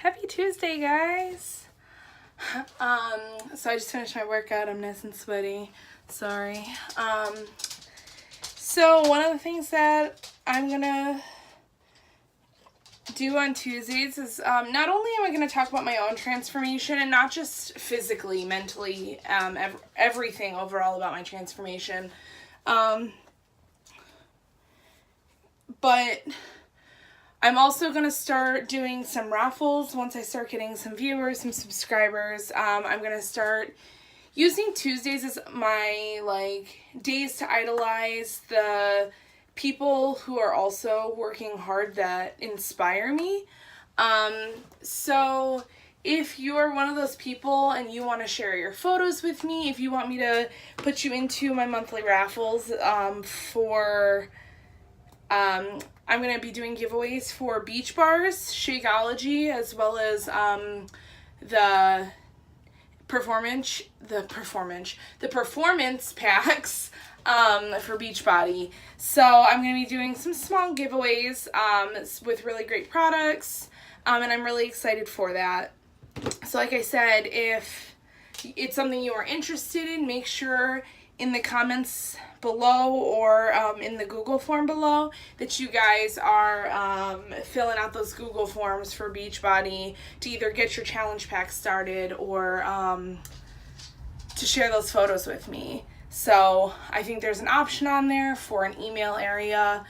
Happy Tuesday, guys. So I just finished my workout. I'm nice and sweaty. Sorry. So one of the things that I'm gonna do on Tuesdays is not only am I going to talk about my own transformation, and not just physically, mentally, everything overall about my transformation, but I'm also going to start doing some raffles once I start getting some viewers, some subscribers. I'm going to start using Tuesdays as my days to idolize the people who are also working hard that inspire me. So if you're one of those people and you want to share your photos with me, if you want me to put you into my monthly raffles I'm going to be doing giveaways for Beach Bars, Shakeology, as well as the performance packs for Beachbody. So I'm going to be doing some small giveaways with really great products, and I'm really excited for that. So like I said, if it's something you are interested in, make sure in the comments below or in the Google form below that you guys are filling out those Google forms for Beachbody to either get your challenge pack started or to share those photos with me. So I think there's an option on there for an email area.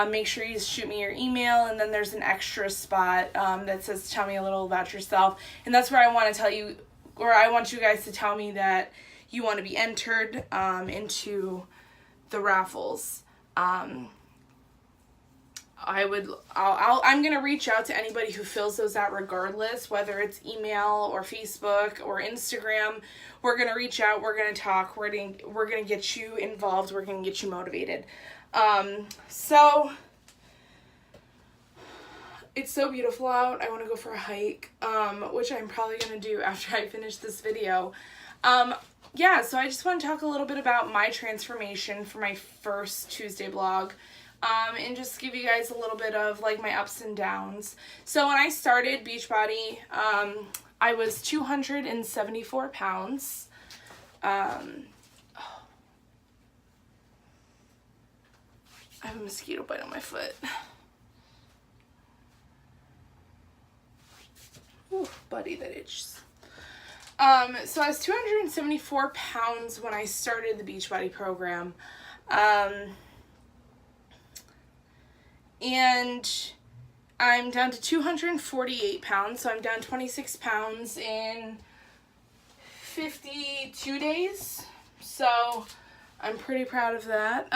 Make sure you shoot me your email, and then there's an extra spot that says tell me a little about yourself. And that's where I want to tell you, or I want you guys to tell me that you want to be entered into the raffles. I'm going to reach out to anybody who fills those out regardless, whether it's email or Facebook or Instagram. We're going to reach out, we're going to talk, we're going to get you involved, we're going to get you motivated. So it's so beautiful out. I want to go for a hike, which I'm probably going to do after I finish this video. Yeah, so I just want to talk a little bit about my transformation for my first Tuesday blog. And just give you guys a little bit of my ups and downs. So when I started Beachbody, I was 274 pounds. I have a mosquito bite on my foot. Ooh, buddy, that itches. So I was 274 pounds when I started the Beachbody program. And I'm down to 248 pounds, so I'm down 26 pounds in 52 days, so I'm pretty proud of that.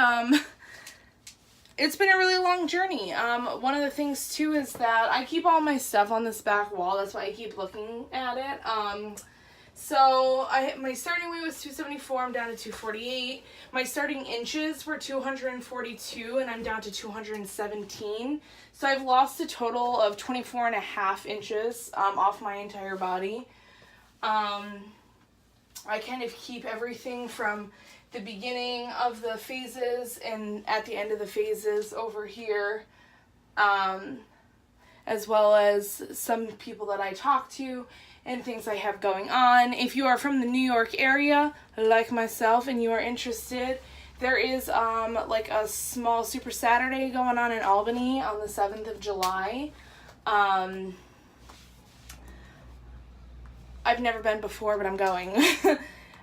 It's been a really long journey. One of the things, too, is that I keep all my stuff on this back wall. That's why I keep looking at it. So my starting weight was 274, I'm down to 248. My starting inches were 242, and I'm down to 217. So I've lost a total of 24 and a half inches off my entire body. I kind of keep everything from the beginning of the phases and at the end of the phases over here, as well as some people that I talk to and things I have going on. If you are from the New York area, like myself, and you are interested, there is a small Super Saturday going on in Albany on the 7th of July. I've never been before, but I'm going.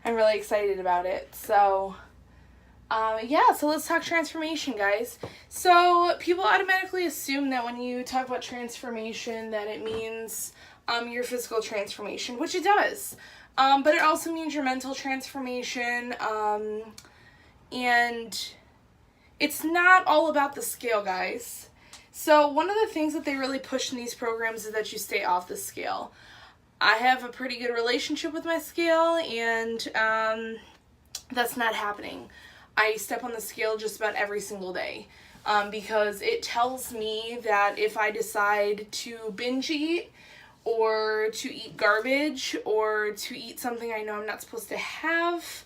I'm really excited about it. So yeah, so let's talk transformation, guys. So people automatically assume that when you talk about transformation that it means your physical transformation, which it does. But it also means your mental transformation. And it's not all about the scale, guys. So one of the things that they really push in these programs is that you stay off the scale. I have a pretty good relationship with my scale, and that's not happening. I step on the scale just about every single day because it tells me that if I decide to binge eat or to eat garbage or to eat something I know I'm not supposed to have,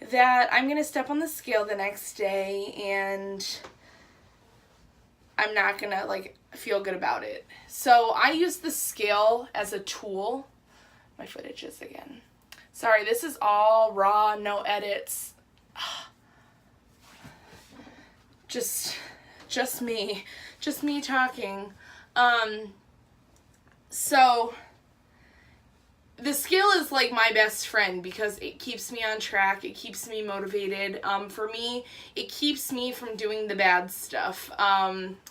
that I'm going to step on the scale the next day and I'm not going to feel good about it. So I use the scale as a tool. My foot itches again. Sorry, this is all raw, no edits. Just me talking. So the scale is like my best friend because it keeps me on track. It keeps me motivated. For me, it keeps me from doing the bad stuff.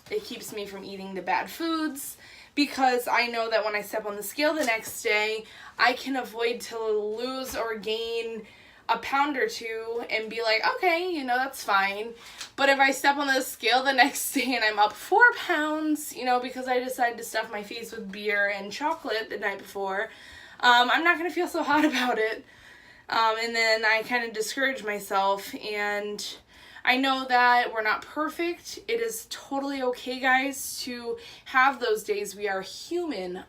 It keeps me from eating the bad foods because I know that when I step on the scale the next day, I can avoid to lose or gain a pound or two and be like, okay, you know, that's fine. But if I step on the scale the next day and I'm up 4 pounds, you know, because I decided to stuff my face with beer and chocolate the night before, I'm not going to feel so hot about it. And then I kind of discourage myself, and I know that we're not perfect. It is totally okay, guys, to have those days. We are human.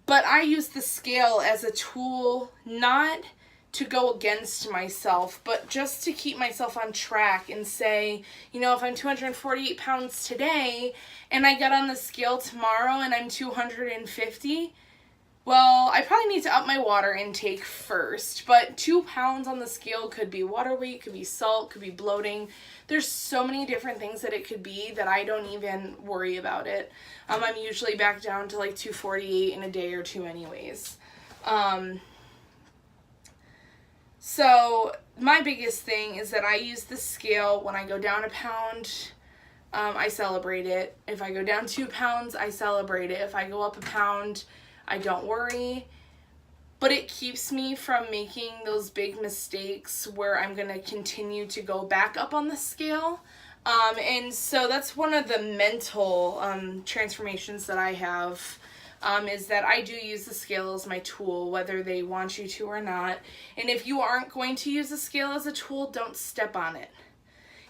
But I use the scale as a tool, not to go against myself, but just to keep myself on track and say, you know, if I'm 248 pounds today and I get on the scale tomorrow and I'm 250, well, I probably need to up my water intake first, but 2 pounds on the scale could be water weight, could be salt, could be bloating. There's so many different things that it could be that I don't even worry about it. I'm usually back down to like 248 in a day or two anyways. So my biggest thing is that I use the scale. When I go down a pound, I celebrate it. If I go down 2 pounds, I celebrate it. If I go up a pound, I don't worry. But it keeps me from making those big mistakes where I'm going to continue to go back up on the scale. And so that's one of the mental transformations that I have, is that I do use the scale as my tool, whether they want you to or not. And if you aren't going to use the scale as a tool, don't step on it.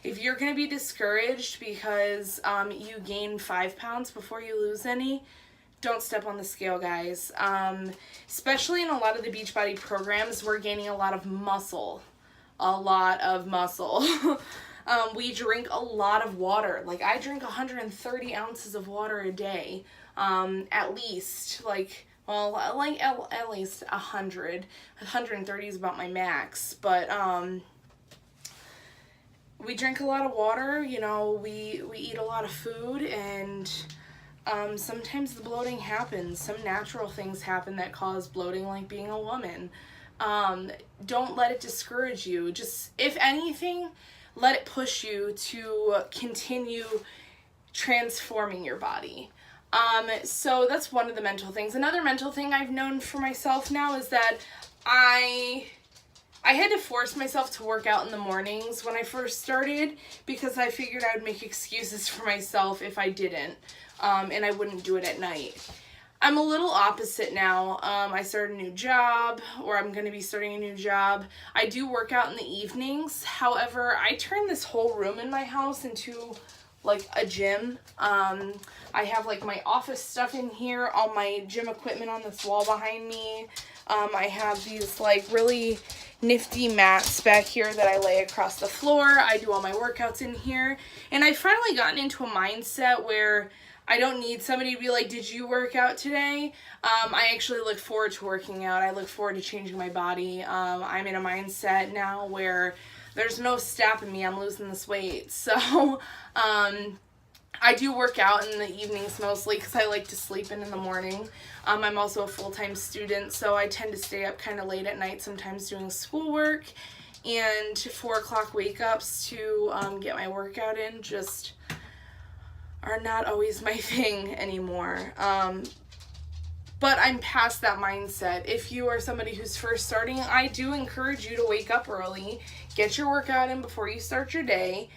If you're going to be discouraged because you gain 5 pounds before you lose any, don't step on the scale, guys. Especially in a lot of the Beachbody programs, we're gaining a lot of muscle. We drink a lot of water. Like, I drink 130 ounces of water a day, at least. At least 100. 130 is about my max. But we drink a lot of water. You know, we eat a lot of food, and sometimes the bloating happens. Some natural things happen that cause bloating, like being a woman. Don't let it discourage you. Just, if anything, let it push you to continue transforming your body. So that's one of the mental things. Another mental thing I've known for myself now is that I had to force myself to work out in the mornings when I first started because I figured I would make excuses for myself if I didn't, and I wouldn't do it at night. I'm a little opposite now. I started a new job, or I'm going to be starting a new job. I do work out in the evenings. However, I turn this whole room in my house into like a gym. I have like my office stuff in here, all my gym equipment on this wall behind me. I have these like really nifty mats back here that I lay across the floor. I do all my workouts in here. And I've finally gotten into a mindset where I don't need somebody to be like, did you work out today? I actually look forward to working out. I look forward to changing my body. I'm in a mindset now where there's no stopping me. I'm losing this weight. So I do work out in the evenings mostly because I like to sleep in the morning. I'm also a full-time student, so I tend to stay up kind of late at night, sometimes doing schoolwork. And 4 o'clock wake-ups to get my workout in just are not always my thing anymore. But I'm past that mindset. If you are somebody who's first starting, I do encourage you to wake up early, get your workout in before you start your day,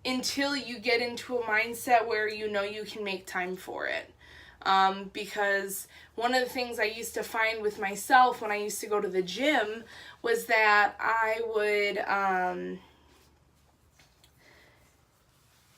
until you get into a mindset where you know you can make time for it. Because one of the things I used to find with myself when I used to go to the gym was that I would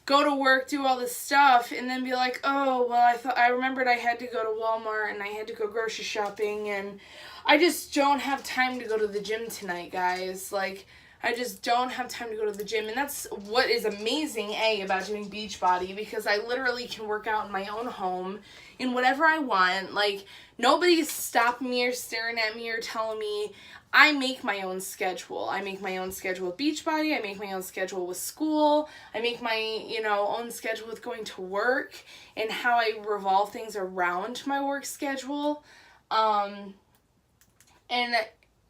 go to work, do all this stuff, and then be like, oh, well, I remembered I had to go to Walmart and I had to go grocery shopping, and I just don't have time to go to the gym tonight, guys. Like, I just don't have time to go to the gym. And that's what is amazing, about doing Beachbody, because I literally can work out in my own home in whatever I want. Like, nobody's stopping me or staring at me or telling me. I make my own schedule. I make my own schedule with Beachbody. I make my own schedule with school. I make my, own schedule with going to work and how I revolve things around my work schedule. And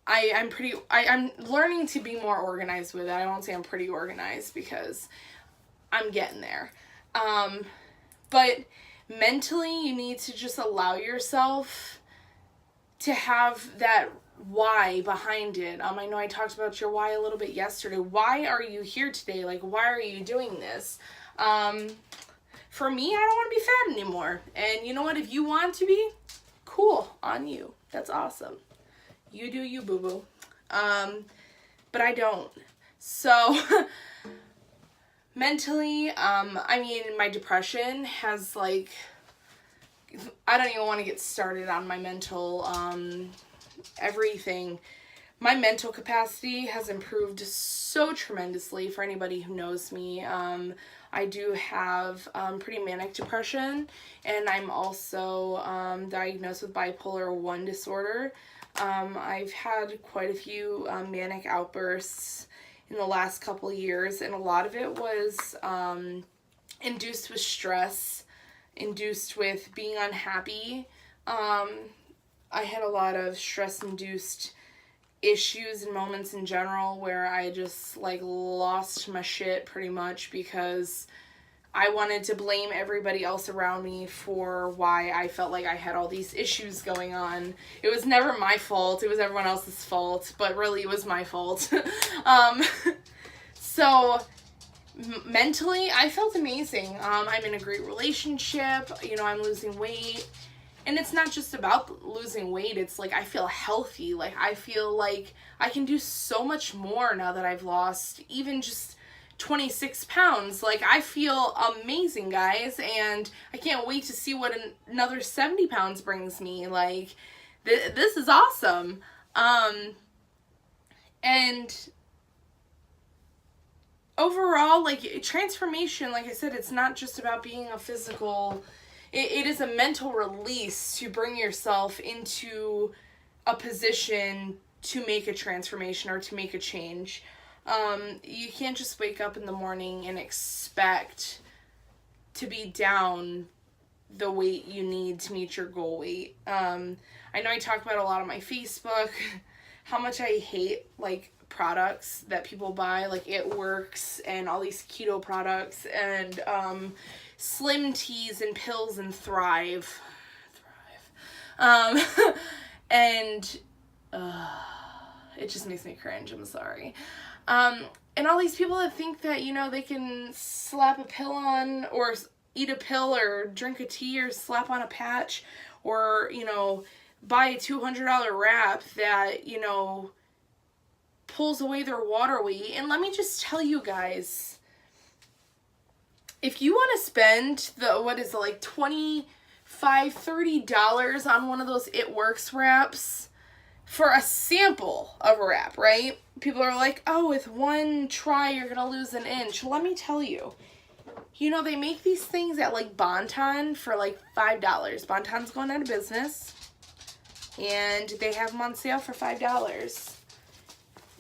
I'm learning to be more organized with it. I won't say I'm pretty organized because I'm getting there. But mentally, you need to just allow yourself to have that why behind it. I know I talked about your why a little bit yesterday. Why are you here today? Like, why are you doing this? For me, I don't want to be fat anymore. And you know what? If you want to be, cool, on you. That's awesome. You do you, boo-boo. But I don't. So, mentally, my depression has, I don't even want to get started on my mental, everything. My mental capacity has improved so tremendously for anybody who knows me. I do have pretty manic depression, and I'm also diagnosed with bipolar 1 disorder. I've had quite a few manic outbursts in the last couple of years, and a lot of it was induced with stress, induced with being unhappy. I had a lot of stress-induced issues and moments in general where I just, lost my shit pretty much because I wanted to blame everybody else around me for why I felt like I had all these issues going on. It was never my fault. It was everyone else's fault, but really it was my fault. So mentally, I felt amazing. I'm in a great relationship. I'm losing weight. And it's not just about losing weight. It's I feel healthy. I feel like I can do so much more now that I've lost even just 26 pounds. I feel amazing, guys. And I can't wait to see what another 70 pounds brings me. This is awesome. And overall, transformation, like I said, it's not just about being a physical... It is a mental release to bring yourself into a position to make a transformation or to make a change. You can't just wake up in the morning and expect to be down the weight you need to meet your goal weight. I know I talk about a lot on my Facebook how much I hate products that people buy, It Works and all these keto products and Slim Teas and pills and Thrive. And it just makes me cringe. I'm sorry. And all these people that think that, they can slap a pill on or eat a pill or drink a tea or slap on a patch or, buy a $200 wrap that, pulls away their water weight. And let me just tell you guys, if you want to spend $25, $30 on one of those It Works wraps for a sample of a wrap, right? People are like, oh, with one try, you're going to lose an inch. Let me tell you, they make these things at Bon-Ton for $5. Bon-Ton's going out of business, and they have them on sale for $5.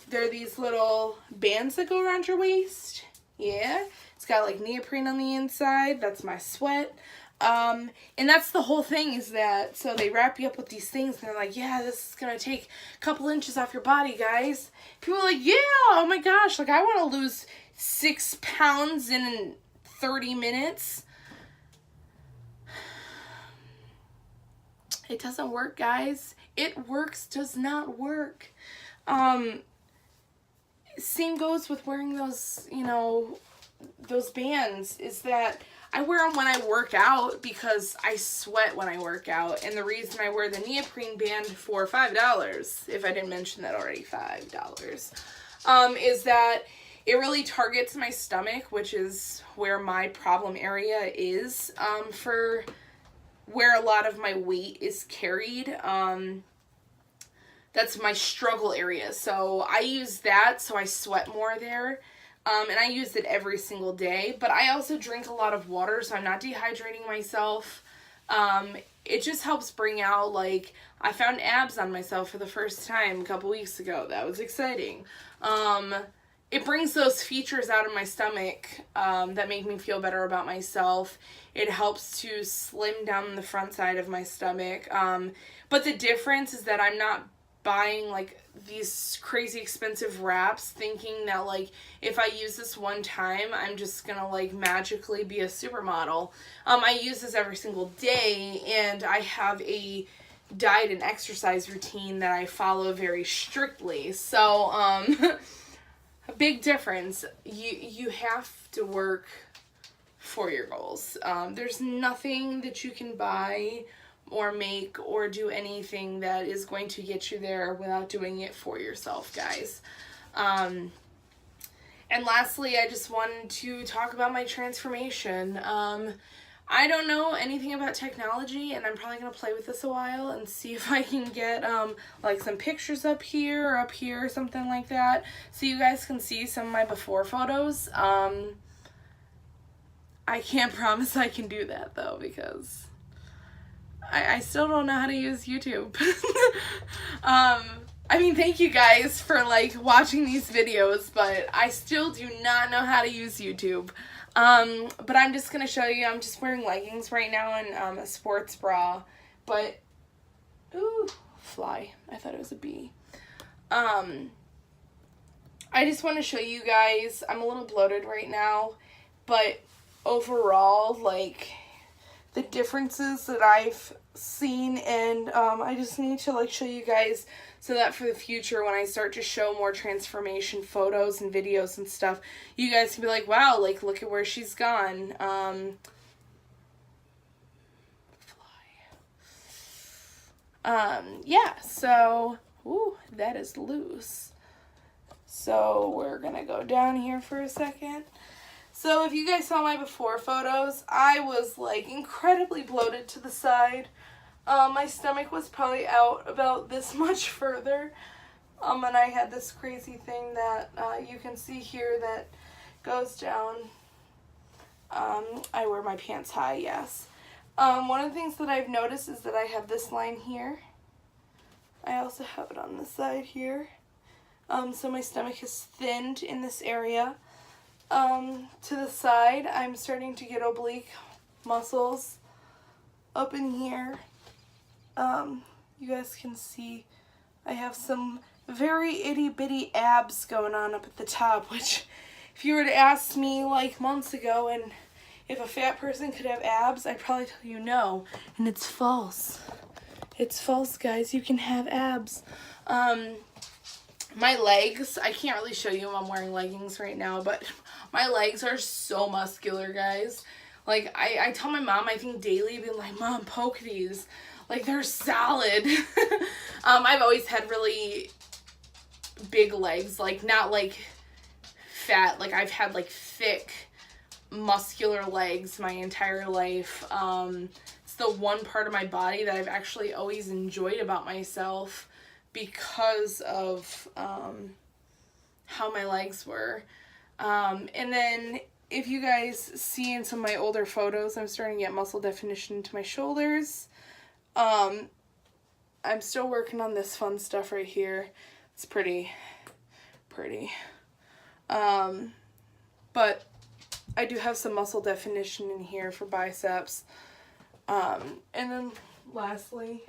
They're these little bands that go around your waist. Yeah. It's got neoprene on the inside. That's my sweat. And that's the whole thing is that, so they wrap you up with these things and they're like, yeah, this is going to take a couple inches off your body, guys. People are like, yeah, oh my gosh, I want to lose 6 pounds in 30 minutes. It doesn't work, guys. It Works does not work. Same goes with wearing those, those bands, is that I wear them when I work out because I sweat when I work out. And the reason I wear the neoprene band for $5, if I didn't mention that already, $5, is that it really targets my stomach, which is where my problem area is, for where a lot of my weight is carried. that's my struggle area. So I use that so I sweat more there. And I use it every single day. But I also drink a lot of water, so I'm not dehydrating myself. It just helps bring out, like, I found abs on myself for the first time a couple weeks ago. That was exciting. It brings those features out of my stomach that make me feel better about myself. It helps to slim down the front side of my stomach. But the difference is that I'm not buying, like, these crazy expensive wraps thinking that, like, if I use this one time, I'm just gonna, like, magically be a supermodel. I use this every single day, and I have a diet and exercise routine that I follow very strictly. So, a big difference. You have to work for your goals. There's nothing that you can buy or make or do anything that is going to get you there without doing it for yourself, guys. And lastly, I just wanted to talk about my transformation. I don't know anything about technology, and I'm probably going to play with this a while and see if I can get, like, some pictures up here, or something like that, so you guys can see some of my before photos. I can't promise I can do that, though, because I still don't know how to use YouTube. I mean, thank you guys for, like, watching these videos, but I still do not know how to use YouTube. But I'm just going to show you. I'm just wearing leggings right now and a sports bra. But, ooh, fly. I thought it was a bee. I just want to show you guys. I'm a little bloated right now. But overall, like, the differences that I've seen, and I just need to, like, show you guys so that for the future, when I start to show more transformation photos and videos and stuff, you guys can be like, wow, like, look at where she's gone. Yeah, so, ooh, that is loose. So we're gonna go down here for a second. So if you guys saw my before photos, I was, like, incredibly bloated to the side. My stomach was probably out about this much further. And I had this crazy thing that you can see here that goes down. I wear my pants high, yes. One of the things that I've noticed is that I have this line here. I also have it on this side here. So my stomach is thinned in this area. To the side, I'm starting to get oblique muscles up in here. You guys can see I have some very itty bitty abs going on up at the top, which if you were to ask me, like, months ago, and if a fat person could have abs, I'd probably tell you no, and it's false. It's false, guys. You can have abs. My legs, I can't really show you, I'm wearing leggings right now, but my legs are so muscular, guys. Like, I tell my mom, I think daily, being like, Mom, poke these. Like, they're solid. I've always had really big legs, like, not, like, fat. Like, I've had, like, thick, muscular legs my entire life. It's the one part of my body that I've actually always enjoyed about myself because of how my legs were. And then if you guys see in some of my older photos, I'm starting to get muscle definition into my shoulders. I'm still working on this fun stuff right here. It's pretty. But I do have some muscle definition in here for biceps. And then lastly,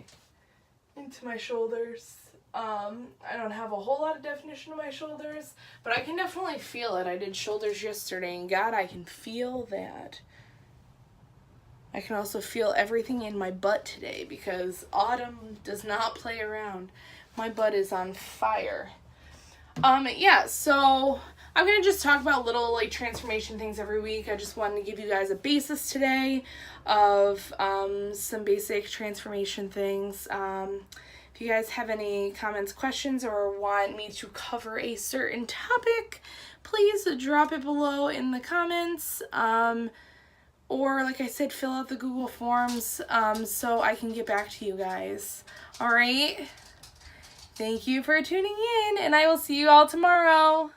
into my shoulders. I don't have a whole lot of definition in my shoulders, but I can definitely feel it. I did shoulders yesterday, and God, I can feel that. I can also feel everything in my butt today because autumn does not play around. My butt is on fire. Yeah, so I'm going to just talk about little, like, transformation things every week. I just wanted to give you guys a basis today of some basic transformation things. If you guys have any comments, questions, or want me to cover a certain topic, please drop it below in the comments. Or, like I said, fill out the Google Forms so I can get back to you guys. Alright? Thank you for tuning in, and I will see you all tomorrow.